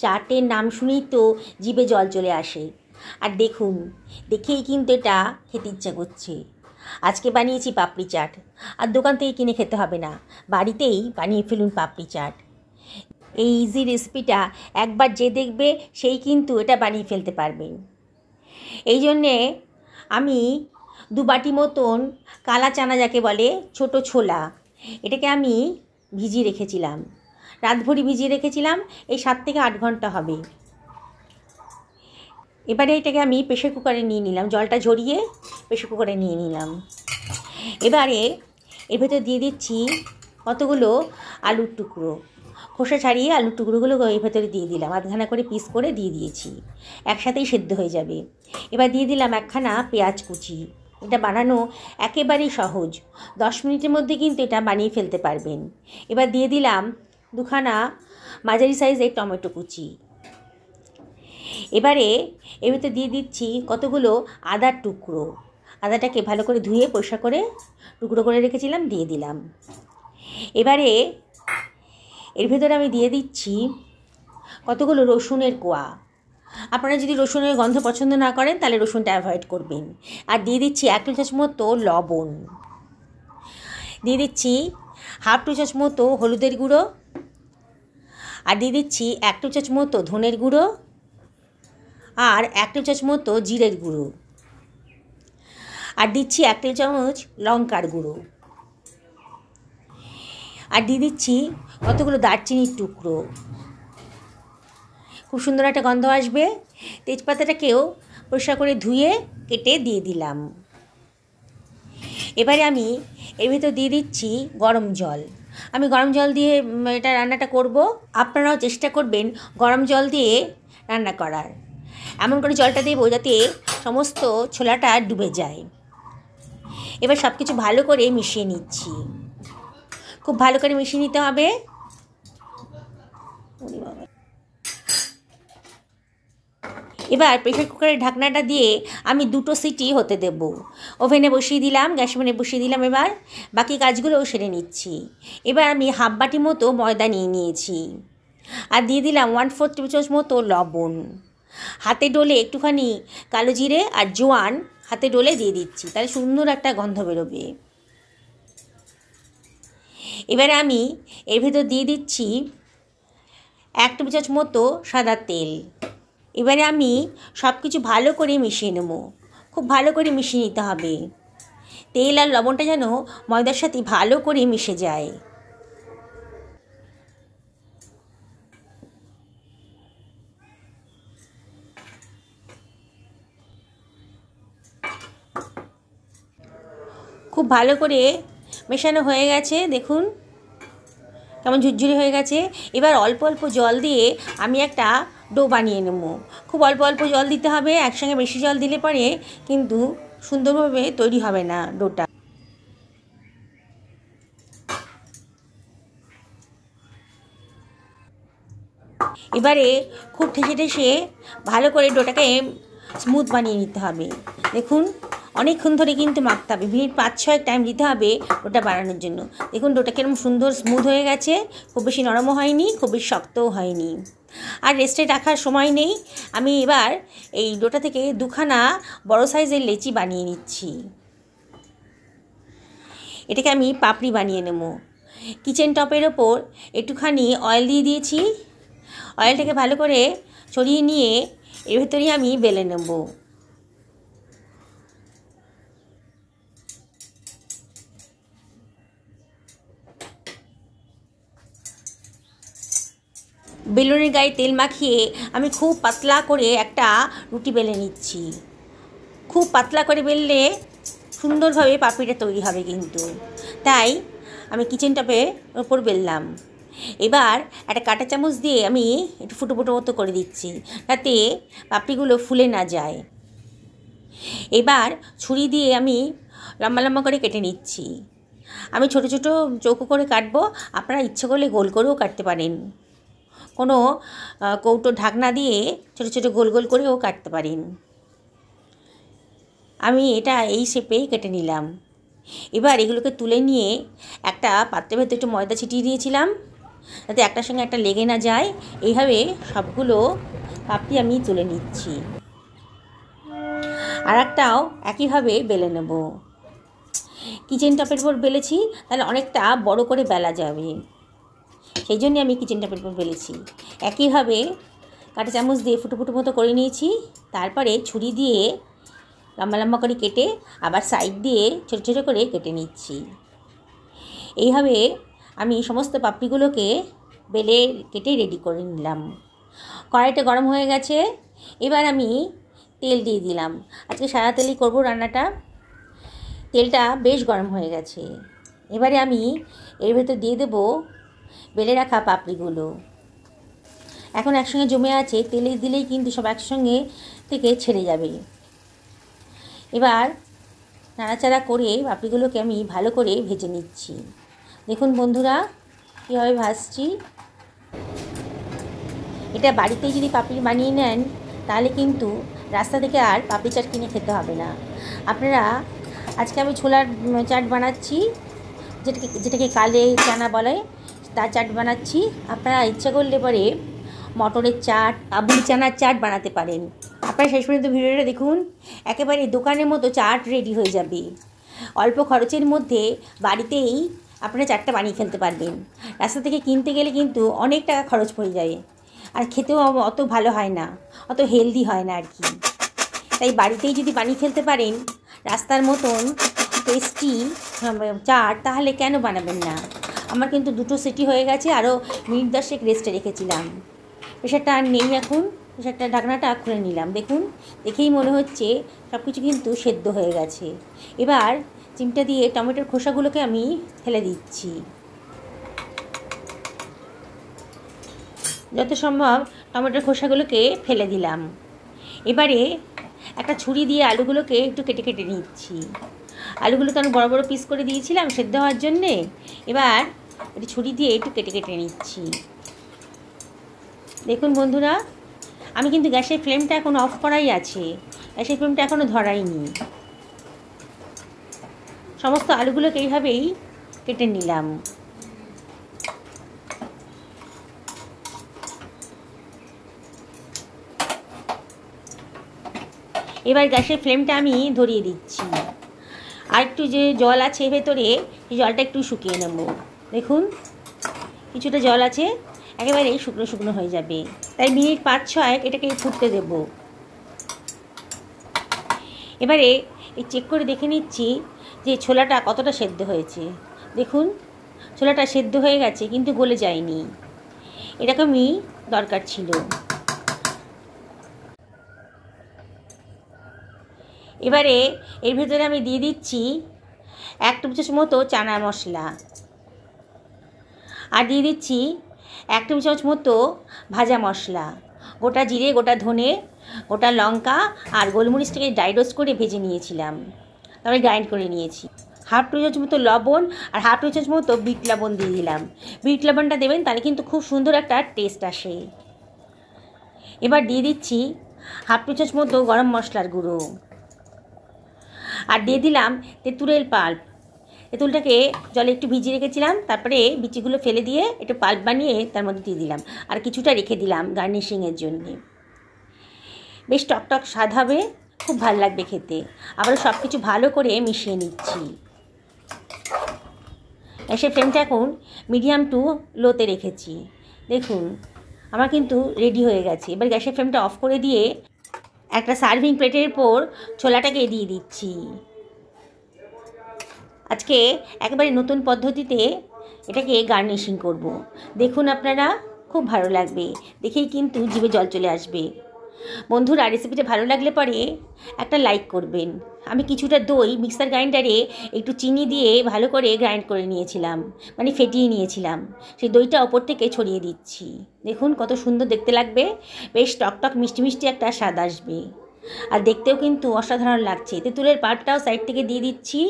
চাটের নাম শুনেই তো জিভে জল চলে আসে। আর দেখুন, দেখেই কিন্তু এটা খেতে ইচ্ছা করছে। আজকে বানিয়েছি পাপড়ি চাট, আর দোকান থেকে কিনে খেতে হবে না, বাড়িতেই বানিয়ে ফেলুন পাপড়ি চাট। এই ইজি রেসিপিটা একবার যে দেখবে সেই কিন্তু এটা বানিয়ে ফেলতে পারবেন। এই জন্যে আমি 2 বাটি মতন কালা চানা যাকে বলে, ছোট ছোলা, এটাকে আমি ভিজিয়ে রেখেছিলাম, রাতভরি ভিজিয়ে রেখেছিলাম। এই 7 থেকে 8 ঘন্টা হবে। এবারে এটাকে আমি প্রেশার কুকারে নিয়ে নিলাম, জলটা ঝরিয়ে প্রেশার কুকারে নিয়ে নিলাম। এবারে এর ভেতর দিয়ে দিচ্ছি কতগুলো আলুর টুকরো, খোসা ছাড়িয়ে আলুর টুকরোগুলো এর ভেতরে দিয়ে দিলাম, আধখানা করে পিস করে দিয়ে দিয়েছি, একসাথেই সেদ্ধ হয়ে যাবে। এবার দিয়ে দিলাম একখানা পেঁয়াজ কুচি। এটা বানানো একেবারেই সহজ, 10 মিনিটের মধ্যে কিন্তু এটা বানিয়ে ফেলতে পারবেন। এবার দিয়ে দিলাম 2খানা মাঝারি সাইজের টমেটো কুচি। এবারে এর ভিতরে দিয়ে দিচ্ছি কতগুলো আদার টুকরো, আদাটাকে ভালো করে ধুয়ে পরিষ্কার করে টুকরো করে রেখেছিলাম, দিয়ে দিলাম। এবারে এর ভেতরে আমি দিয়ে দিচ্ছি কতগুলো রসুনের কোয়া। আপনারা যদি রসুনের গন্ধ পছন্দ না করেন তাহলে রসুনটা অ্যাভয়েড করবেন। আর দিয়ে দিচ্ছি 1 টেবিল চামচ মতো লবণ, দিয়ে দিচ্ছি 1/2 টেবিল চামচ মতো হলুদের গুঁড়ো, আর দিয়ে দিচ্ছি 1 টেবিল চামচ মতো ধনের গুঁড়ো, আর 1 টেবিল চামচ মতো জিরের গুঁড়ো, আর দিচ্ছি 1 টেবিল চামচ লঙ্কার গুঁড়ো, আর দিয়ে দিচ্ছি কতগুলো দারচিনির টুকরো। খুব সুন্দর একটা গন্ধ আসবে। তেজপাতাটাকেও পরিষ্কার করে ধুয়ে কেটে দিয়ে দিলাম। এবারে আমি এর ভিতর দিয়ে দিচ্ছি গরম জল। আমি গরম জল দিয়ে এটা রান্নাটা করব। আপনারাও চেষ্টা করবেন গরম জল দিয়ে রান্না করার। এমন করে জলটা দেবো যাতে সমস্ত ছোলাটা ডুবে যায়। এবার সব কিছু ভালো করে মিশিয়ে নিচ্ছি, খুব ভালো করে মিশিয়ে নিতে হবে। এবার প্রেশার কুকারের ঢাকনাটা দিয়ে আমি 2টো সিটি হতে দেব। ওভেনে বসিয়ে দিলাম, গ্যাস ওভেনে বসিয়ে দিলাম। এবার বাকি কাজগুলোও সেরে নিচ্ছি। এবার আমি 1/2 বাটি মতো ময়দা নিয়ে নিয়েছি, আর দিয়ে দিলাম 1/4 টেবিল চামচ মতো লবণ। হাতে ডলে একটুখানি কালো জিরে আর জোয়ান হাতে ডলে দিয়ে দিচ্ছি, তাহলে সুন্দর একটা গন্ধ বেরোবে। এবারে আমি এর ভেতর দিয়ে দিচ্ছি 1 টেবিল চামচ মতো সাদা তেল। এবারে আমি সব কিছু ভালো করে মিশিয়ে নেব, খুব ভালো করে মিশিয়ে নিতে হবে। তেল আর লবণটা যেন ময়দার সাথে ভালো করে মিশে যায়। খুব ভালো করে মেশানো হয়ে গেছে, দেখুন কেমন ঝুরঝুরে হয়ে গেছে। এবার অল্প অল্প জল দিয়ে আমি একটা ডো বানিয়ে নেব। খুব অল্প অল্প জল দিতে হবে, একসঙ্গে বেশি জল দিলে পরে কিন্তু সুন্দরভাবে তৈরি হবে না ডোটা। এবারে খুব ঠেসে ঠেসে ভালো করে ডোটাকে স্মুথ বানিয়ে নিতে হবে। দেখুন অনেকক্ষণ ধরে কিন্তু মাখতে হবে, মিনিট 5-6 টাইম দিতে হবে ডোটা বানানোর জন্য। দেখুন ডোটা কিরকম সুন্দর স্মুথ হয়ে গেছে, খুব বেশি নরমও হয়নি, খুব বেশি শক্তও হয়নি। আর রেস্টে রাখার সময় নেই, আমি এবার এই ডোটা থেকে 2খানা বড় সাইজের লেচি বানিয়ে নিচ্ছি। এটাকে আমি পাপড়ি বানিয়ে নেব। কিচেন টপের ওপর একটুখানি অয়েল দিয়ে দিয়েছি, অয়েলটাকে ভালো করে ছড়িয়ে নিয়ে এর ভেতরেই আমি বেলে নেব। বেলুনের গায়ে তেল মাখিয়ে আমি খুব পাতলা করে একটা রুটি বেলে নিচ্ছি। খুব পাতলা করে বেললে সুন্দরভাবে পাপড়িটা তৈরি হবে কিন্তু, তাই আমি কিচেন টপের ওপর বেললাম। এবার একটা কাঁটা চামচ দিয়ে আমি একটু ফুটো ফুটো মতো করে দিচ্ছি যাতে পাপড়িগুলো ফুলে না যায়। এবার ছুরি দিয়ে আমি লম্বা লম্বা করে কেটে নিচ্ছি। আমি ছোট ছোট চৌকো করে কাটবো, আপনারা ইচ্ছে করলে গোল করেও কাটতে পারেন। কোনো কৌটো ঢাকনা দিয়ে ছোট ছোট গোল গোল করেও কাটতে পারেন। আমি এটা এই শেপেই কেটে নিলাম। এবার এগুলোকে তুলে নিয়ে একটা পাত্রের ভেতরে একটু ময়দা ছিটিয়ে দিয়েছিলাম, যাতে একটার সঙ্গে একটা লেগে না যায়। এইভাবে সবগুলো পাপড়ি আমি তুলে নিচ্ছি। আর একটাও একইভাবে বেলে নেব। কিচেন টপের উপর বেলেছি, তাহলে অনেকটা বড় করে বেলা যাবে, সেই জন্যে আমি কিচেন টপের উপর বেলেছি। একইভাবে কাঁটা চামচ দিয়ে ফুটো ফুটো মতো করে নিয়েছি। তারপরে ছুরি দিয়ে লম্বা লম্বা করে কেটে আবার সাইড দিয়ে ছোটো ছোটো করে কেটে নিচ্ছি। এইভাবে আমি সমস্ত পাপড়িগুলোকে বেলে কেটে রেডি করে নিলাম। কড়াইটা গরম হয়ে গেছে, এবার আমি তেল দিয়ে দিলাম। আজকে সাদা তেলেই করবো রান্নাটা। তেলটা বেশ গরম হয়ে গেছে। এবারে আমি এর ভেতর দিয়ে দেবো বেলে রাখা পাপড়িগুলো। এখন একসঙ্গে জমে আছে, তেলে দিলেই কিন্তু সব একসঙ্গে থেকে ছেড়ে যাবে। এবার নাড়াচাড়া করে পাপড়িগুলোকে আমি ভালো করে ভেজে নিচ্ছি। দেখুন বন্ধুরা কীভাবে ভাজছি। এটা বাড়িতেই যদি পাপড়ি বানিয়ে নেন তাহলে কিন্তু রাস্তা থেকে আর পাপড়ি চাট কিনে খেতে হবে না। আপনারা, আজকে আমি ছোলার চাট বানাচ্ছি, যেটাকে কালে চানা বলে, তার চাট বানাচ্ছি। আপনারা ইচ্ছা করলে পরে মটরের চাট, কাবুলি চানার চাট বানাতে পারেন। আপনারা শেষ পর্যন্ত ভিডিওটা দেখুন, একেবারে দোকানের মতো চাট রেডি হয়ে যাবে। অল্প খরচের মধ্যে বাড়িতেই আপনারা চাটটা বানিয়ে ফেলতে পারবেন। রাস্তা থেকে কিনতে গেলে কিন্তু অনেক টাকা খরচ পড়ে যায়, আর খেতেও অত ভালো হয় না, অত হেলদি হয় না আর কি। তাই বাড়িতেই যদি বানিয়ে ফেলতে পারেন রাস্তার মতন টেস্টি চাট, তাহলে কেন বানাবেন না। আমার কিন্তু 2টো সিটি হয়ে গেছে, আরও মিনিট 10 রেস্টে রেখেছিলাম। প্রেশারটা আর নেই এখন, প্রেশারটা ঢাকনাটা খুলে নিলাম। দেখুন, দেখেই মনে হচ্ছে সব কিছু কিন্তু সেদ্ধ হয়ে গেছে। এবার চিমটা দিয়ে টমেটোর খোসাগুলোকে আমি ফেলে দিচ্ছি। যত সম্ভব টমেটোর খোসাগুলোকে ফেলে দিলাম। এবারে একটা ছুরি দিয়ে আলুগুলোকে একটু কেটে কেটে নিচ্ছি। আলুগুলো তো আমি বড় বড় পিস করে দিয়েছিলাম সেদ্ধ হওয়ার জন্যে। এবার একটু ছুরি দিয়ে একটু কেটে কেটে নিচ্ছি। দেখুন বন্ধুরা, আমি কিন্তু গ্যাসের ফ্লেমটা এখন অফ করাই আছে, গ্যাসের ফ্লেমটা এখনও ধরাইনি। সমস্ত আলুগুলোকে এইভাবেই কেটে নিলাম। এবার গ্যাসের ফ্লেমটা আমি ধরিয়ে দিচ্ছি। আর একটু যে জল আছে ভেতরে, সেই জলটা একটু শুকিয়ে নেব। দেখুন কিছুটা জল আছে, একেবারেই শুকনো শুকনো হয়ে যাবে। তাই মিনিট 5-6 এটাকে ফুটতে দেব। এবারে এই চেক করে দেখে নিচ্ছি যে ছোলাটা কতটা সেদ্ধ হয়েছে। দেখুন ছোলাটা সেদ্ধ হয়ে গেছে কিন্তু গলে যায়নি, এরকমই দরকার ছিল। এবারে এর ভেতরে আমি দিয়ে দিচ্ছি 1 টেবিল চামচ মতো চানা মশলা, আর দিয়ে দিচ্ছি 1 টেবিল চামচ মতো ভাজা মশলা। গোটা জিরে, গোটা ধনে, গোটা লঙ্কা আর গোলমরিচটাকে ড্রাই রোস্ট করে ভেজে নিয়েছিলাম, তারপরে গ্রাইন্ড করে নিয়েছি। 1/2 টেবিল চামচ মতো লবণ আর 1/2 টেবিল চামচ মতো বিট লবণ দিয়ে দিলাম। বিট লবণটা দেবেন, তাহলে কিন্তু খুব সুন্দর একটা টেস্ট আসে। এবার দিয়ে দিচ্ছি 1/2 টেবিল চামচ মতো গরম মশলার গুঁড়ো, আর দিয়ে দিলাম তেঁতুলের পাল্প। তেঁতুলটাকে জলে একটু ভিজিয়ে রেখেছিলাম, তারপরে বিচিগুলো ফেলে দিয়ে একটু পাল্প বানিয়ে তার মধ্যে দিয়ে দিলাম, আর কিছুটা রেখে দিলাম গার্নিশিংয়ের জন্যে। বেশ টকটক স্বাদ হবে, খুব ভালো লাগবে খেতে। আবারও সব কিছু ভালো করে মিশিয়ে নিচ্ছি। গ্যাসের ফ্লেমটা এখন মিডিয়াম টু লোতে রেখেছি। দেখুন আমার কিন্তু রেডি হয়ে গেছে। এবার গ্যাসের ফ্লেমটা অফ করে দিয়ে একটা সার্ভিং প্লেটের উপর ছোলাটাকে দিয়ে দিচ্ছি। আজকে একেবারে নতুন পদ্ধতিতে এটাকে গার্নিশিং করব। দেখুন আপনারা, খুব ভালো লাগবে, দেখেই কিন্তু জিভে জল চলে আসবে। বন্ধুরা, রেসিপিটা ভালো লাগলে পরে একটা লাইক করবেন। আমি কিছুটা দই মিক্সার গ্রাইন্ডারে একটু চিনি দিয়ে ভালো করে গ্রাইন্ড করে নিয়েছিলাম, মানে ফেটিয়ে নিয়েছিলাম। সেই দইটা ওপর থেকে ছড়িয়ে দিচ্ছি। দেখুন কত সুন্দর দেখতে লাগবে, বেশ টকটক মিষ্টি মিষ্টি একটা স্বাদ আসবে, আর দেখতেও কিন্তু অসাধারণ লাগছে। তেঁতুলের পাল্পটাও সাইড থেকে দিয়ে দিচ্ছি।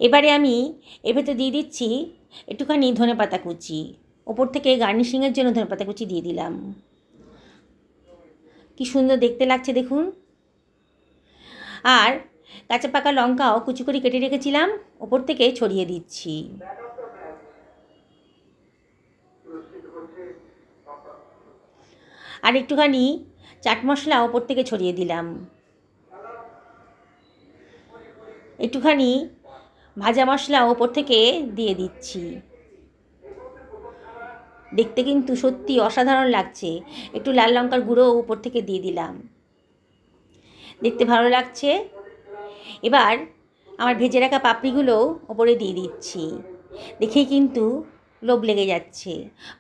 এবারে আমি এর ভেতর দিয়ে দিচ্ছি একটুখানি ধনেপাতা কুচি, ওপর থেকে গার্নিশিংয়ের জন্য ধনেপাতা কুচি দিয়ে দিলাম। কি সুন্দর দেখতে লাগছে দেখুন। আর কাঁচা পাকা লঙ্কাও কুচি করে কেটে রেখেছিলাম, ওপর থেকে ছড়িয়ে দিচ্ছি। আর একটুখানি চাট মশলা ওপর থেকে ছড়িয়ে দিলাম। একটুখানি ভাজা মশলা ওপর থেকে দিয়ে দিচ্ছি। দেখতে কিন্তু সত্যি অসাধারণ লাগছে। একটু লাল লঙ্কার গুঁড়ো উপর থেকে দিয়ে দিলাম, দেখতে ভালো লাগছে। এবার আমার ভেজে রাখা পাপড়িগুলো ওপরে দিয়ে দিচ্ছি। দেখেই কিন্তু লোভ লেগে যাচ্ছে।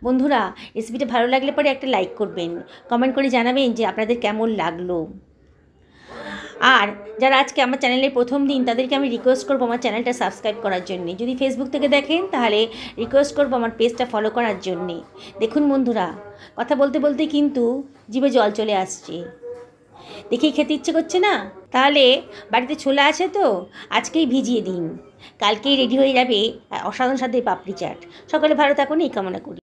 বন্ধুরা, রেসিপিটা ভালো লাগলে পরে একটা লাইক করবেন, কমেন্ট করে জানাবেন যে আপনাদের কেমন লাগলো। আর যারা আজকে আমার চ্যানেলের প্রথম দিন, তাদেরকে আমি রিকোয়েস্ট করবো আমার চ্যানেলটা সাবস্ক্রাইব করার জন্যে। যদি ফেসবুক থেকে দেখেন তাহলে রিকোয়েস্ট করবো আমার পেজটা ফলো করার জন্যে। দেখুন বন্ধুরা, কথা বলতে বলতেই কিন্তু জিভে জল চলে আসছে, দেখেই খেতে ইচ্ছে করছে না? তাহলে বাড়িতে ছোলা আছে তো, আজকেই ভিজিয়ে দিন, কালকেই রেডি হয়ে যাবে অসাধারণ স্বাদের পাপড়ি চাট। সকলে ভালো থাকুন এই কামনা করি।